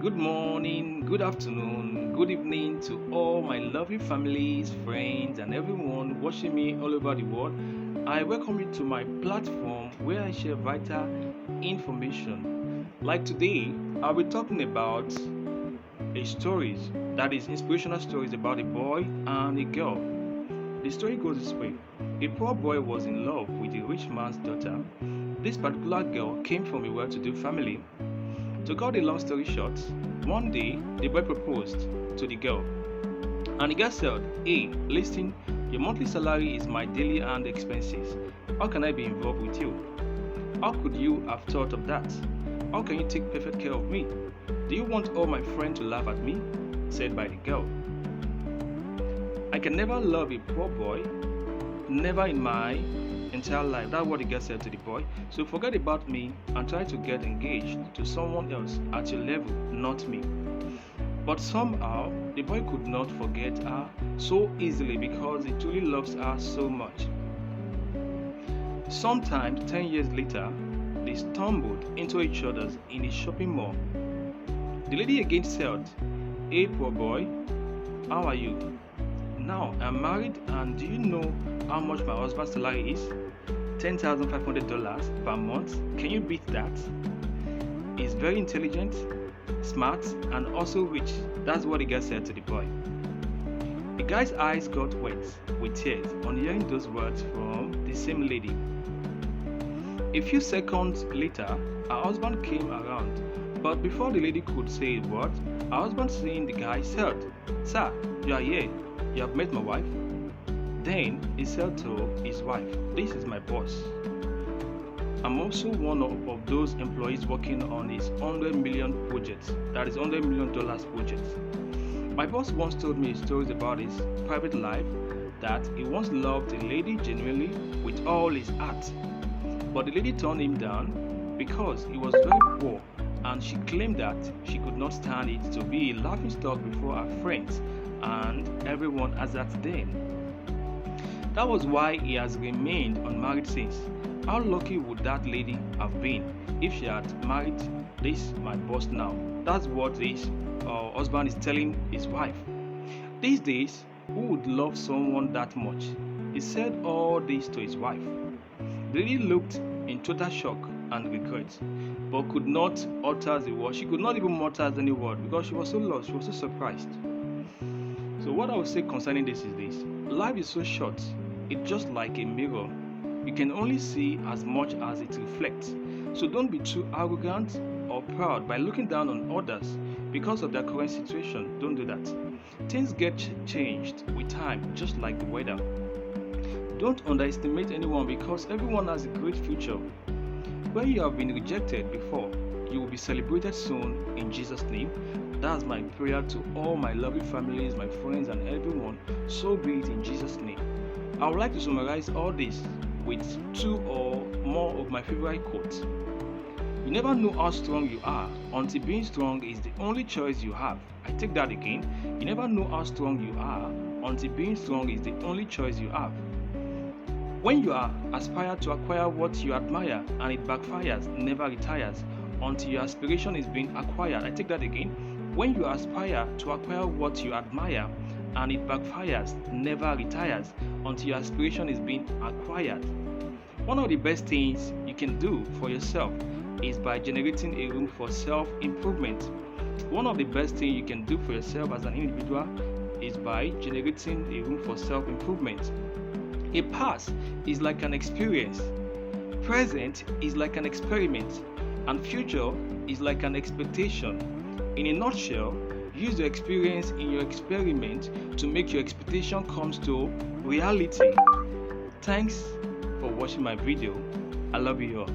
Good morning, good afternoon, good evening to all my lovely families, friends, and everyone watching me all over the world. I welcome you to my platform where I share vital information. Like today, I'll be talking about a stories that is inspirational stories about a boy and a girl. The story goes this way. A poor boy was in love with a rich man's daughter. This particular girl came from a well-to-do family. To cut a long story short, one day the boy proposed to the girl, and the girl said, "Hey, listen, your monthly salary is my daily and expenses. How can I be involved with you? How could you have thought of that? How can you take perfect care of me? Do you want all my friends to laugh at me?" Said by the girl. "I can never love a poor boy, never in my entire life." That's what the girl said to the boy. "So forget about me and try to get engaged to someone else at your level, not me." But somehow, the boy could not forget her so easily because he truly loves her so much. Sometimes 10 years later, they stumbled into each other in a shopping mall. The lady again said, "Hey, poor boy, how are you? Now I'm married, and do you know how much my husband's salary is? $10,500 per month. Can you beat that? He's very intelligent, smart, and also rich." That's what the girl said to the boy. The guy's eyes got wet with tears on hearing those words from the same lady. A few seconds later, her husband came around, but before the lady could say a word, her husband, seeing the guy, said, "Sir, you are here. You have met my wife?" Then he said to his wife, "This is my boss. I'm also one of those employees working on his $100 million project, that is $100 million project. My boss once told me stories about his private life, that he once loved a lady genuinely with all his heart. But the lady turned him down because he was very poor, and she claimed that she could not stand it to be a laughingstock before her friends and everyone as at then. That was why he has remained unmarried since. How lucky would that lady have been if she had married this my boss now?" That's what this husband is telling his wife. These days, who would love someone that much? He said all this to his wife. The lady looked in total shock and regret, but could not utter the word. She could not even mutter any word because she was so lost, she was so surprised. So what I would say concerning this is this: life is so short, it's just like a mirror. You can only see as much as it reflects. So don't be too arrogant or proud by looking down on others because of their current situation. Don't do that. Things get changed with time, just like the weather. Don't underestimate anyone because everyone has a great future. Where you have been rejected before, you will be celebrated soon in Jesus' name. That's my prayer to all my lovely families, my friends, and everyone. So be it in Jesus' name. I would like to summarize all this with two or more of my favorite quotes. You never know how strong you are until being strong is the only choice you have. I take that again. You never know how strong you are until being strong is the only choice you have. When you are aspire to acquire what you admire and it backfires, never retires until your aspiration is being acquired. I take that again. When you aspire to acquire what you admire and it backfires, never retires until your aspiration is being acquired. One of the best things you can do for yourself is by generating a room for self-improvement. One of the best things you can do for yourself as an individual is by generating a room for self-improvement. A past is like an experience, present is like an experiment, and future is like an expectation. In a nutshell, use your experience in your experiment to make your expectation comes to reality. Thanks for watching my video. I love you all.